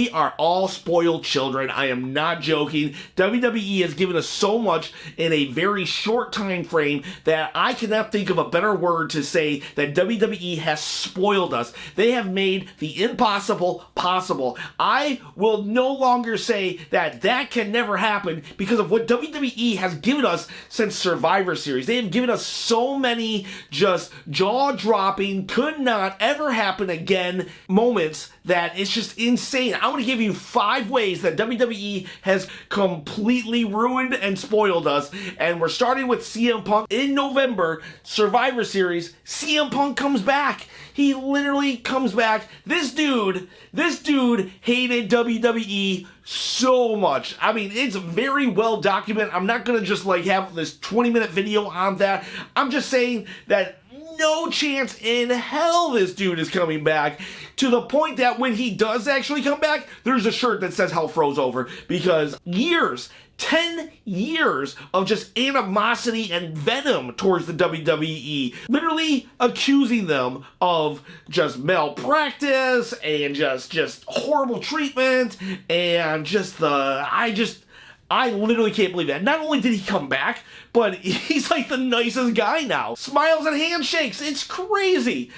We are all spoiled children. I am not joking. WWE has given us so much in a very short time frame that I cannot think of a better word to say that WWE has spoiled us. They have made the impossible possible. I will no longer say that that can never happen because of what WWE has given us since Survivor Series. They have given us so many just jaw-dropping, could not ever happen again moments that it's just insane. I'm going to give you 5 ways that WWE has completely ruined and spoiled us. And we're starting with CM Punk. In November, Survivor Series, CM Punk comes back. He literally comes back. This dude hated WWE so much. I mean, it's very well documented. I'm not going to just like have this 20-minute video on that. I'm just saying that no chance in hell this dude is coming back, to the point that when he does actually come back, there's a shirt that says hell froze over, because 10 years of just animosity and venom towards the WWE, literally accusing them of just malpractice and just horrible treatment and I literally can't believe that. Not only did he come back, but he's like the nicest guy now. Smiles and handshakes. It's crazy.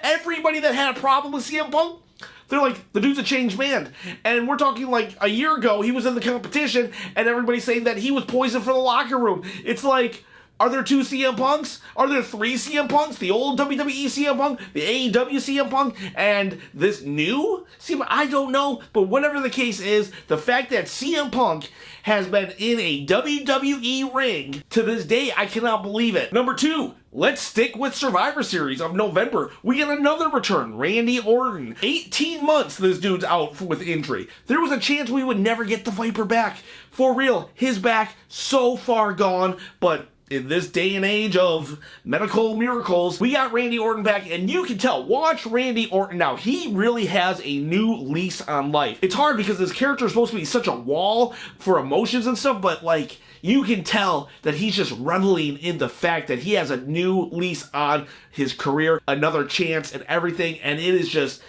Everybody that had a problem with CM Punk, they're like, the dude's a changed man. And we're talking like a year ago, he was in the competition, and everybody's saying that he was poisoned for the locker room. It's like, are there 2 CM Punks? Are there 3 CM Punks? The old WWE CM Punk, the AEW CM Punk, and this new CM Punk? I don't know, but whatever the case is, the fact that CM Punk has been in a WWE ring to this day, I cannot believe it. Number 2, let's stick with Survivor Series of November. We get another return, Randy Orton. 18 months this dude's out with injury. There was a chance we would never get the Viper back. For real, his back so far gone, but in this day and age of medical miracles, we got Randy Orton back, and you can tell. Watch Randy Orton now. He really has a new lease on life. It's hard because this character is supposed to be such a wall for emotions and stuff, but like, you can tell that he's just reveling in the fact that he has a new lease on his career, another chance and everything, and it is just,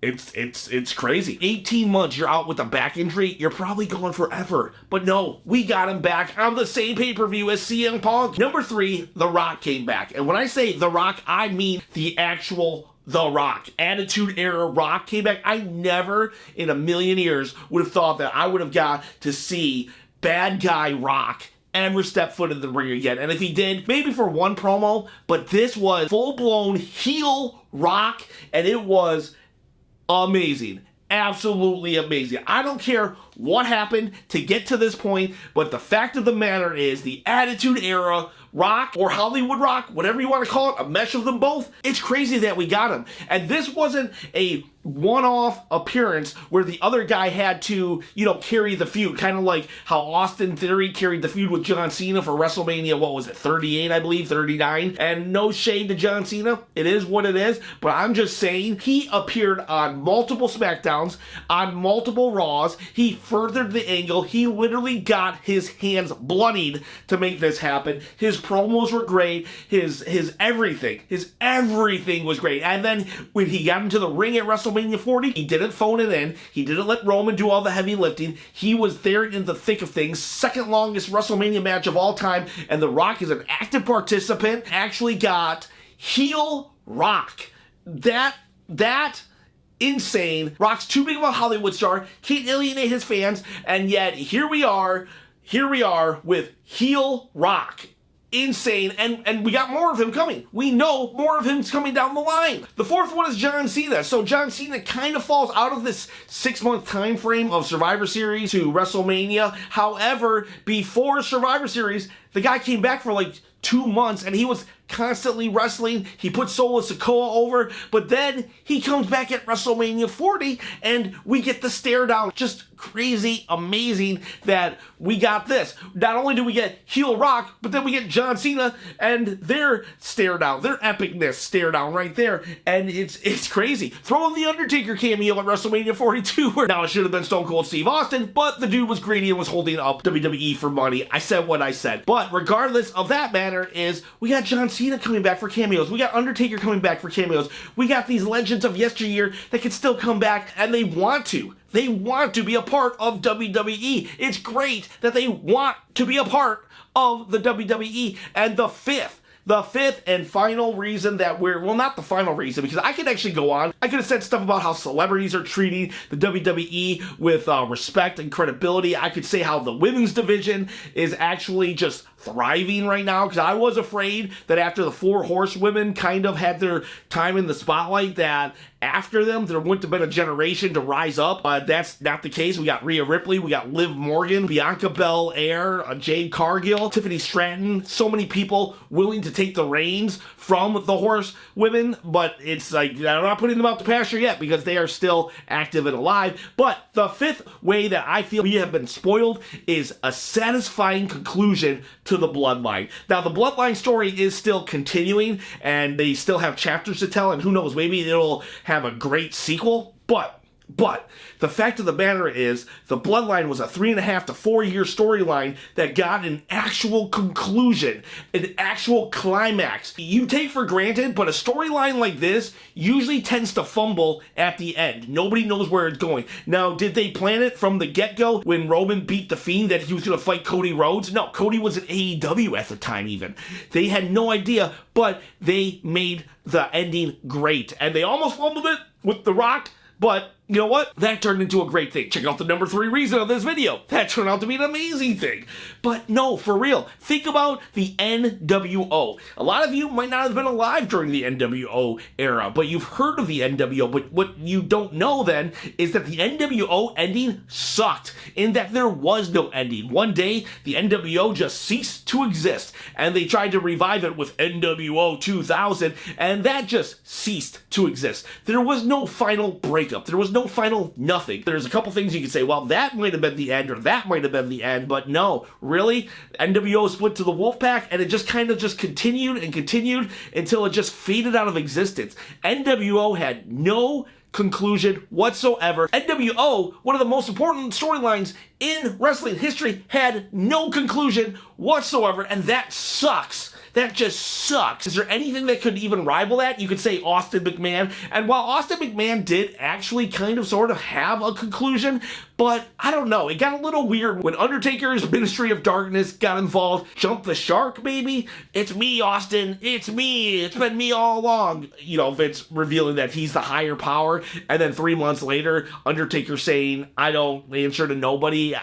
it's crazy. 18 months, you're out with a back injury, you're probably going forever. But no, we got him back on the same pay-per-view as CM Punk. Number 3, The Rock came back. And when I say The Rock, I mean the actual The Rock. Attitude Era Rock came back. I never in a million years would have thought that I would have got to see bad guy Rock ever step foot in the ring again. And if he did, maybe for one promo, but this was full-blown heel Rock, and it was amazing. Absolutely amazing. I don't care what happened to get to this point, but the fact of the matter is the Attitude Era Rock, or Hollywood Rock, whatever you want to call it, a mesh of them both, it's crazy that we got him. And this wasn't a one-off appearance where the other guy had to, carry the feud, kind of like how Austin Theory carried the feud with John Cena for WrestleMania, 38, I believe, 39, and no shade to John Cena, it is what it is, but I'm just saying, he appeared on multiple Smackdowns, on multiple Raws, he furthered the angle, he literally got his hands bloodied to make this happen, his promos were great, his everything was great, and then when he got into the ring at WrestleMania 40, he didn't phone it in. He didn't let Roman do all the heavy lifting. He was there in the thick of things. Second longest WrestleMania match of all time, and The Rock is an active participant. Actually got heel Rock. That insane. Rock's too big of a Hollywood star. Can't alienate his fans, and yet here we are with heel Rock. Insane, and we got more of him coming. We know more of him's coming down the line. The 4th one is John Cena. So John Cena kind of falls out of this 6-month time frame of Survivor Series to WrestleMania. However, before Survivor Series, the guy came back for like 2 months, and he was constantly wrestling. He put Solo Sikoa over, but then he comes back at WrestleMania 40, and we get the stare down. Just crazy, amazing that we got this. Not only do we get heel Rock, but then we get John Cena and their stare down, their epicness stare down right there, and it's crazy. Throw in the Undertaker cameo at WrestleMania 42, where now it should have been Stone Cold Steve Austin, but the dude was greedy and was holding up WWE for money. I said what I said. But regardless of that matter, is we got John Cena coming back for cameos. We got Undertaker coming back for cameos. We got these legends of yesteryear that can still come back, and they want to. They want to be a part of WWE. It's great that they want to be a part of the WWE. And the fifth and final reason that well, not the final reason, because I could actually go on. I could have said stuff about how celebrities are treating the WWE with respect and credibility. I could say how the women's division is actually just thriving right now, because I was afraid that after the Four Horsewomen kind of had their time in the spotlight, that after them there wouldn't have been a generation to rise up. That's not the case. We got Rhea Ripley, we got Liv Morgan, Bianca Belair, Jade Cargill, Tiffany Stratton, so many people willing to take the reins from the Horsewomen, but it's like, I'm not putting them out to pasture yet because they are still active and alive. But the fifth way that I feel we have been spoiled is a satisfying conclusion to the Bloodline. Now, the Bloodline story is still continuing, and they still have chapters to tell, and who knows, maybe it'll have a great sequel, but the fact of the matter is, the Bloodline was a 3.5 to 4 year storyline that got an actual conclusion, an actual climax. You take for granted, but a storyline like this usually tends to fumble at the end. Nobody knows where it's going. Now, did they plan it from the get-go when Roman beat The Fiend that he was going to fight Cody Rhodes? No, Cody was in AEW at the time even. They had no idea, but they made the ending great. And they almost fumbled it with The Rock, but you know what? That turned into a great thing. Check out the number 3 reason of this video. That turned out to be an amazing thing. But no, for real, think about the NWO. A lot of you might not have been alive during the NWO era, but you've heard of the NWO. But what you don't know then is that the NWO ending sucked, in that there was no ending. One day, the NWO just ceased to exist, and they tried to revive it with NWO 2000, and that just ceased to exist. There was no final breakup. There was no final nothing. There's a couple things you could say, well, that might have been the end, or that might have been the end, but no, really? NWO split to the Wolfpack, and it just kind of just continued and continued until it just faded out of existence. NWO had no conclusion whatsoever. NWO, one of the most important storylines in wrestling history, had no conclusion whatsoever, and that sucks. That just sucks. Is there anything that could even rival that? You could say Austin McMahon. And while Austin McMahon did actually kind of sort of have a conclusion, but I don't know, it got a little weird when Undertaker's Ministry of Darkness got involved. Jump the shark, baby. It's me, Austin. It's me. It's been me all along. You know, Vince revealing that he's the higher power. And then 3 months later, Undertaker saying, I don't answer to nobody.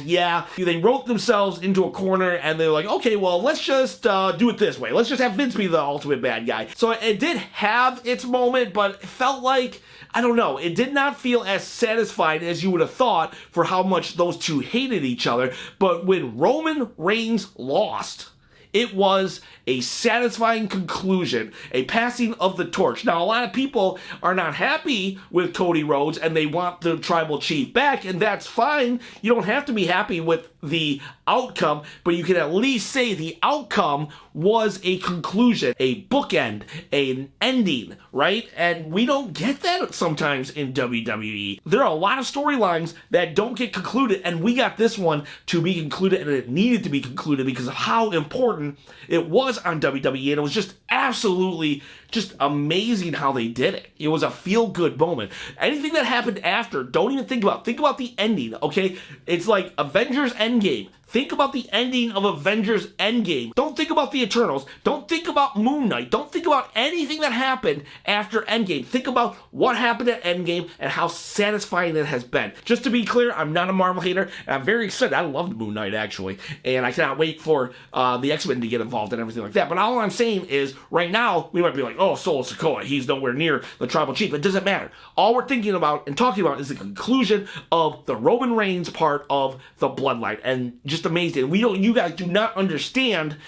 Yeah. They wrote themselves into a corner, and they're like, okay, well, let's just do it this way. Let's just have Vince be the ultimate bad guy. So it did have its moment, but it felt like, I don't know, it did not feel as satisfying as you would have thought for how much those two hated each other. But when Roman Reigns lost, it was a satisfying conclusion, a passing of the torch. Now, a lot of people are not happy with Cody Rhodes, and they want the tribal chief back, and that's fine. You don't have to be happy with the outcome, but you can at least say the outcome was a conclusion, a bookend, an ending, right? And we don't get that sometimes in WWE. There are a lot of storylines that don't get concluded, and we got this one to be concluded, and it needed to be concluded because of how important it was on WWE, and it was just absolutely just amazing how they did it. It was a feel-good moment. Anything that happened after, don't even think about. Think about the ending, okay? It's like Avengers Endgame. Think about the ending of Avengers Endgame. Don't think about the Eternals. Don't think about Moon Knight. Don't think about anything that happened after Endgame. Think about what happened at Endgame and how satisfying it has been. Just to be clear, I'm not a Marvel hater, and I'm very excited. I loved Moon Knight, actually, and I cannot wait for the X-Men to get involved and everything like that. But all I'm saying is, right now, we might be like, oh, Solo Sikoa, he's nowhere near the Tribal Chief. It doesn't matter. All we're thinking about and talking about is the conclusion of the Roman Reigns part of the Bloodline, and just amazing. You guys do not understand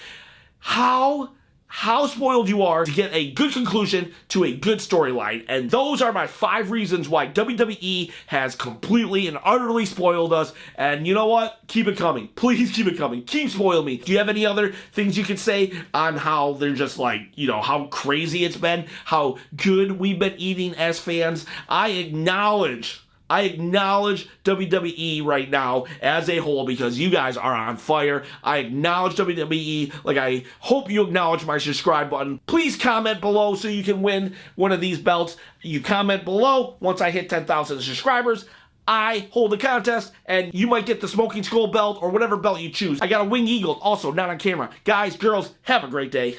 how spoiled you are to get a good conclusion to a good storyline. And those are my 5 reasons why WWE has completely and utterly spoiled us. And you know what? Keep it coming. Please keep it coming. Keep spoiling me. Do you have any other things you could say on how they're just like, you know, how crazy it's been, how good we've been eating as fans? I acknowledge WWE right now as a whole because you guys are on fire. I acknowledge WWE like I hope you acknowledge my subscribe button. Please comment below so you can win one of these belts. You comment below once I hit 10,000 subscribers. I hold the contest, and you might get the Smoking Skull belt or whatever belt you choose. I got a Winged Eagle, also not on camera. Guys, girls, have a great day.